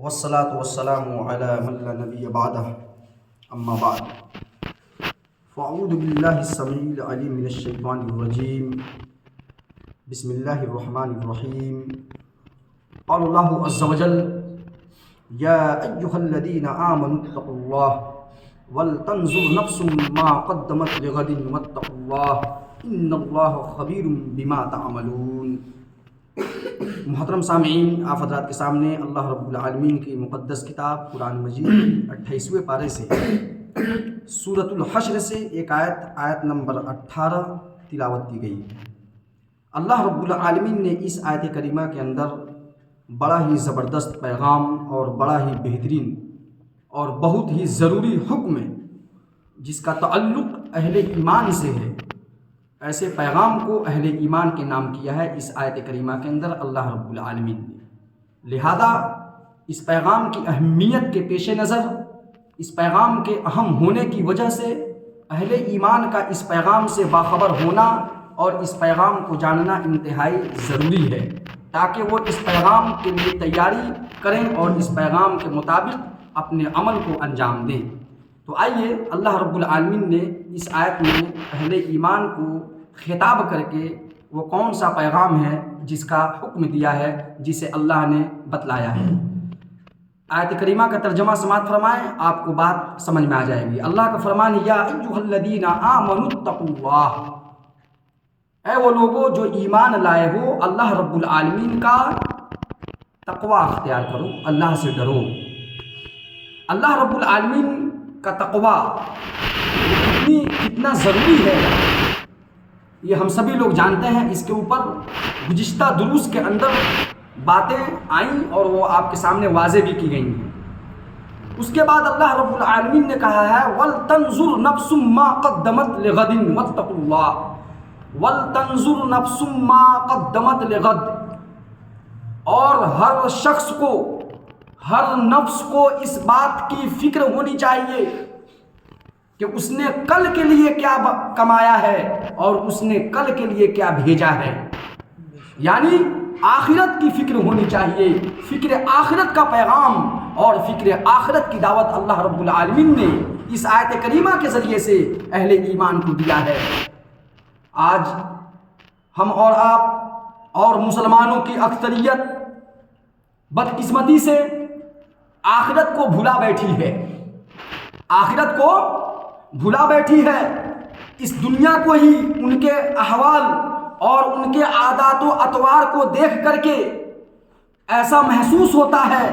والصلاة والسلام على من لا نبي بعده اما بعد فاعوذ باللہ السمیع العلیم من الشیطان الرجیم بسم اللہ الرحمن الرحیم قال اللہ عز وجل یا ایہا الذین آمنوا اتقوا اللہ ولتنظر نفس ما قدمت لغد واتقوا اللہ ان اللہ خبیر بما تعملون۔ محترم سامعین، آپ حضرات کے سامنے اللہ رب العالمین کی مقدس کتاب قرآن مجید 28ویں پارے سے سورۃ الحشر سے ایک آیت نمبر 18 تلاوت کی گئی۔ اللہ رب العالمین نے اس آیت کریمہ کے اندر بڑا ہی زبردست پیغام اور بڑا ہی بہترین اور بہت ہی ضروری حکم ہے جس کا تعلق اہل ایمان سے ہے، ایسے پیغام کو اہل ایمان کے نام کیا ہے اس آیت کریمہ کے اندر اللہ رب العالمین نے۔ لہذا اس پیغام کی اہمیت کے پیش نظر، اس پیغام کے اہم ہونے کی وجہ سے اہل ایمان کا اس پیغام سے باخبر ہونا اور اس پیغام کو جاننا انتہائی ضروری ہے تاکہ وہ اس پیغام کے لیے تیاری کریں اور اس پیغام کے مطابق اپنے عمل کو انجام دیں۔ تو آئیے اللہ رب العالمین نے اس آیت میں اہل ایمان کو خطاب کر کے وہ کون سا پیغام ہے جس کا حکم دیا ہے، جسے اللہ نے بتلایا ہے۔ آیت کریمہ کا ترجمہ سماعت فرمائیں، آپ کو بات سمجھ میں آ جائے گی۔ اللہ کا فرمان یا ایھا الذین آمنوا اتقوا اللہ، اے وہ لوگوں جو ایمان لائے ہو، اللہ رب العالمین کا تقوی اختیار کرو، اللہ سے ڈرو۔ اللہ رب العالمین کا تقوی کتنا ضروری ہے یہ ہم سبھی لوگ جانتے ہیں۔ اس کے اوپر گزشتہ دروس کے اندر باتیں آئیں اور وہ آپ کے سامنے واضح بھی کی گئی ہیں۔ اس کے بعد اللہ رب العالمین نے کہا ہے وَلْتَنْظُرْ نَفْسٌ مَّا قَدَّمَتْ لِغَدٍ وَاتَّقُوا اللَّهَ وَلْتَنْظُرْ نَفْسٌ مَّا قَدَّمَتْ لِغَدٍ، اور ہر شخص کو، ہر نفس کو اس بات کی فکر ہونی چاہیے کہ اس نے کل کے لیے کیا کمایا ہے اور اس نے کل کے لیے کیا بھیجا ہے، یعنی آخرت کی فکر ہونی چاہیے۔ فکر آخرت کا پیغام اور فکر آخرت کی دعوت اللہ رب العالمین نے اس آیت کریمہ کے ذریعے سے اہل ایمان کو دیا ہے۔ آج ہم اور آپ اور مسلمانوں کی اکثریت بدقسمتی سے آخرت کو بھلا بیٹھی ہے، آخرت کو بھلا بیٹھی ہے۔ اس دنیا کو ہی ان کے احوال اور ان کے عادات و اطوار کو دیکھ کر کے ایسا محسوس ہوتا ہے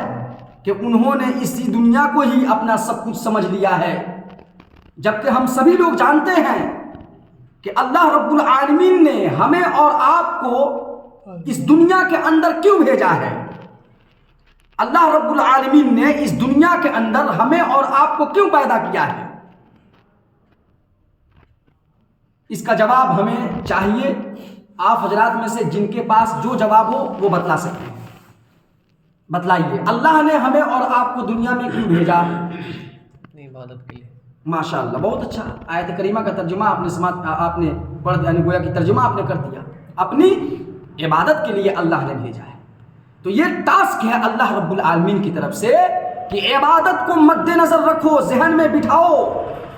کہ انہوں نے اسی دنیا کو ہی اپنا سب کچھ سمجھ لیا ہے، جبکہ ہم سبھی لوگ جانتے ہیں کہ اللہ رب العالمین نے ہمیں اور آپ کو اس دنیا کے اندر کیوں بھیجا ہے۔ اللہ رب العالمین نے اس دنیا کے اندر ہمیں اور آپ کو کیوں پیدا کیا ہے، اس کا جواب ہمیں چاہیے۔ آپ حضرات میں سے جن کے پاس جو جواب ہو وہ بتلا سکتے ہیں، بتلائیے اللہ نے ہمیں اور آپ کو دنیا میں کیوں بھیجا؟ اپنی عبادت کے لیے۔ ماشاءاللہ، بہت اچھا۔ آیت کریمہ کا ترجمہ آپ نے پڑھ دیا، یعنی گویا کہ ترجمہ آپ نے کر دیا، اپنی عبادت کے لیے اللہ نے بھیجا ہے۔ تو یہ ٹاسک ہے اللہ رب العالمین کی طرف سے کہ عبادت کو مد نظر رکھو، ذہن میں بٹھاؤ۔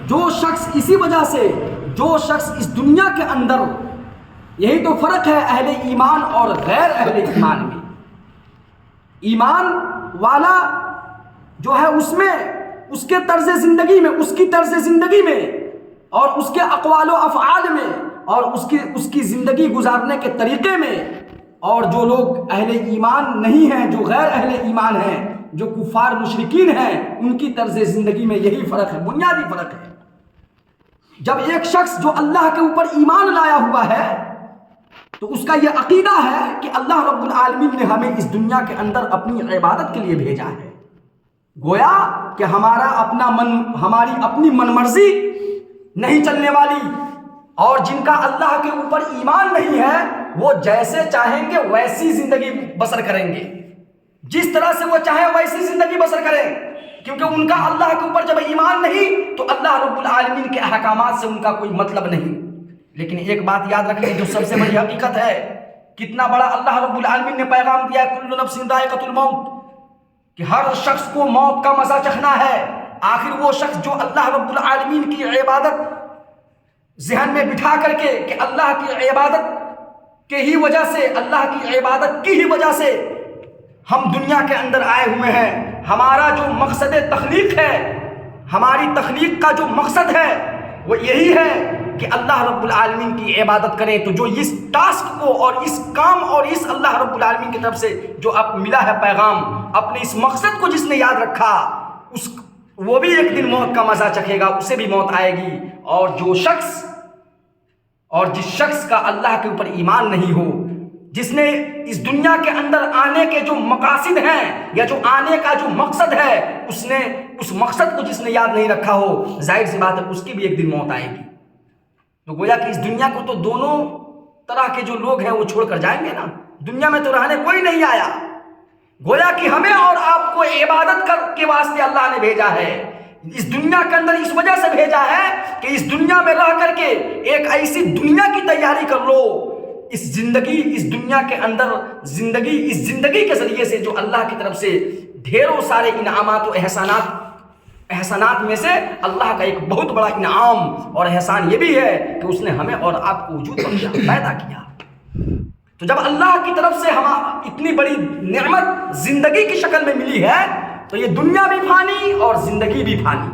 جو شخص اسی وجہ سے، جو شخص اس دنیا کے اندر، یہی تو فرق ہے اہل ایمان اور غیر اہل ایمان میں۔ ایمان والا جو ہے اس میں، اس کے طرز زندگی میں، اس کی طرز زندگی میں اور اس کے اقوال و افعال میں اور اس کی زندگی گزارنے کے طریقے میں، اور جو لوگ اہل ایمان نہیں ہیں، جو غیر اہل ایمان ہیں، جو کفار مشرکین ہیں، ان کی طرز زندگی میں یہی فرق ہے، بنیادی فرق ہے۔ جب ایک شخص جو اللہ کے اوپر ایمان لایا ہوا ہے تو اس کا یہ عقیدہ ہے کہ اللہ رب العالمین نے ہمیں اس دنیا کے اندر اپنی عبادت کے لیے بھیجا ہے، گویا کہ ہماری اپنی من مرضی نہیں چلنے والی، اور جن کا اللہ کے اوپر ایمان نہیں ہے وہ جیسے چاہیں گے ویسی زندگی بسر کریں گے، جس طرح سے وہ چاہیں ویسی زندگی بسر کریں، کیونکہ ان کا اللہ کے اوپر جب ایمان نہیں تو اللہ رب العالمین کے احکامات سے ان کا کوئی مطلب نہیں۔ لیکن ایک بات یاد رکھ لیں جو سب سے بڑی حقیقت ہے، کتنا بڑا اللہ رب العالمین نے پیغام دیا ہے، کل نفس ذائقۃ الموت، کہ ہر شخص کو موت کا مزہ چکھنا ہے. آخر وہ شخص جو اللہ رب العالمین کی عبادت ذہن میں بٹھا کر کے کہ اللہ کی عبادت کے ہی وجہ سے، اللہ کی عبادت کی ہی وجہ سے ہم دنیا کے اندر آئے ہوئے ہیں، ہمارا جو مقصد تخلیق ہے، ہماری تخلیق کا جو مقصد ہے وہ یہی ہے کہ اللہ رب العالمین کی عبادت کریں. تو جو اس ٹاسک کو اور اس کام اور اس اللہ رب العالمین کی طرف سے جو اب ملا ہے پیغام، اپنے اس مقصد کو جس نے یاد رکھا وہ بھی ایک دن موت کا مزہ چکھے گا، اسے بھی موت آئے گی. اور جس شخص کا اللہ کے اوپر ایمان نہیں ہو، جس نے اس دنیا کے اندر آنے کے جو مقاصد ہیں یا جو آنے کا جو مقصد ہے، اس نے اس مقصد کو جس نے یاد نہیں رکھا ہو، ظاہر سی بات ہے اس کی بھی ایک دن موت آئے گی. تو گویا کہ اس دنیا کو تو دونوں طرح کے جو لوگ ہیں وہ چھوڑ کر جائیں گے نا. دنیا میں تو رہنے کوئی نہیں آیا. گویا کہ ہمیں اور آپ کو عبادت کے واسطے اللہ نے بھیجا ہے، اس دنیا کے اندر اس وجہ سے بھیجا ہے کہ اس دنیا میں رہ کر کے ایک ایسی دنیا کی تیاری کر لو، اس دنیا کے اندر اس زندگی کے ذریعے سے جو اللہ کی طرف سے ڈھیروں سارے انعامات و احسانات میں سے اللہ کا ایک بہت بڑا انعام اور احسان یہ بھی ہے کہ اس نے ہمیں اور آپ کو وجود بخشا، پیدا کیا. تو جب اللہ کی طرف سے ہمیں اتنی بڑی نعمت زندگی کی شکل میں ملی ہے تو یہ دنیا بھی فانی اور زندگی بھی فانی.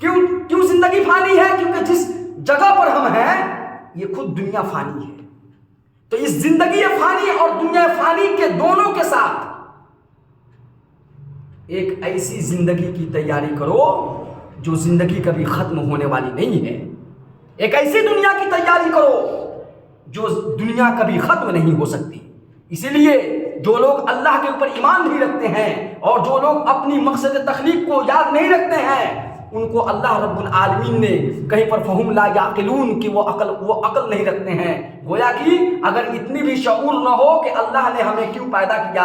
کیوں زندگی فانی ہے؟ کیونکہ جس جگہ پر ہم ہیں یہ خود دنیا فانی ہے. تو اس زندگی فانی اور دنیا فانی کے دونوں کے ساتھ ایک ایسی زندگی کی تیاری کرو جو زندگی کبھی ختم ہونے والی نہیں ہے. ایک ایسی دنیا کی تیاری کرو جو دنیا کبھی ختم نہیں ہو سکتی. اسی لیے جو لوگ اللہ کے اوپر ایمان نہیں رکھتے ہیں اور جو لوگ اپنی مقصد تخلیق کو یاد نہیں رکھتے ہیں، ان کو اللہ رب العالمین نے کہیں پر فہم لا یعقلون کہ وہ عقل نہیں رکھتے ہیں. گویا کہ اگر اتنی بھی شعور نہ ہو کہ اللہ نے ہمیں کیوں پیدا کیا،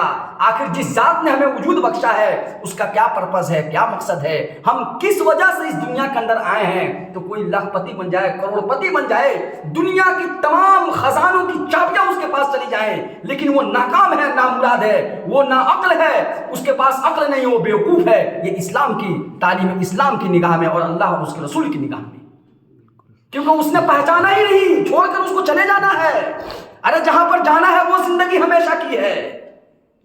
آخر جس ذات نے ہمیں وجود بخشا ہے اس کا کیا پرپز ہے، کیا مقصد ہے، ہم کس وجہ سے اس دنیا کے اندر آئے ہیں، تو کوئی لاکھ پتی بن جائے، کروڑ پتی بن جائے، دنیا کی تمام خزانوں کی چابیاں اس کے پاس چلی جائیں، لیکن وہ ناکام ہے، نامراد ہے، وہ ناعقل ہے، اس کے پاس عقل نہیں، وہ بیوقوف ہے. یہ اسلام کی تعلیم، اسلام کی نگاہ میں اور اللہ اور اس کے رسول کی نگاہ میں، کیونکہ اس نے پہچانا ہی نہیں، چھوڑ کر اس کو چلے جانا ہے. ارے جہاں پر جانا ہے وہ زندگی ہمیشہ کی ہے.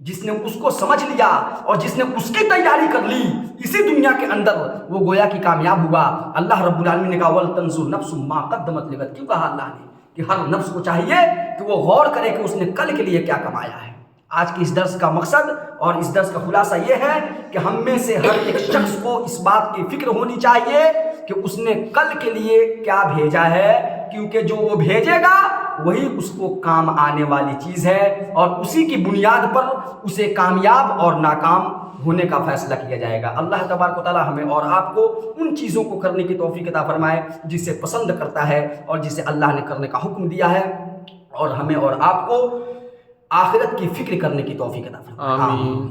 جس نے اس کو سمجھ لیا اور جس نے اس کی تیاری کر لی اسی دنیا کے اندر، وہ گویا کہ کامیاب ہوا. اللہ رب العالمین نے کہا وَلْتَنْظُرْ نَفْسٌ مَا قَدَّمَتْ لِغَدٍ. کیوں کہا اللہ نے؟ کہ ہر نفس کو چاہیے کہ وہ غور کرے کہ اس نے کل کے لیے کیا کمایا ہے. آج کے اس درس کا مقصد اور اس درس کا خلاصہ یہ ہے کہ ہم میں سے ہر ایک شخص کو اس بات کی فکر ہونی چاہیے کہ اس نے کل کے لیے کیا بھیجا ہے، کیونکہ جو وہ بھیجے گا وہی اس کو کام آنے والی چیز ہے اور اسی کی بنیاد پر اسے کامیاب اور ناکام ہونے کا فیصلہ کیا جائے گا. اللہ تبارک و تعالی ہمیں اور آپ کو ان چیزوں کو کرنے کی توفیق عطا فرمائے جسے پسند کرتا ہے اور جسے اللہ نے کرنے کا حکم دیا ہے، اور ہمیں اور آپ کو آخرت کی فکر کرنے کی توفیق عطا فرمائے. آمین.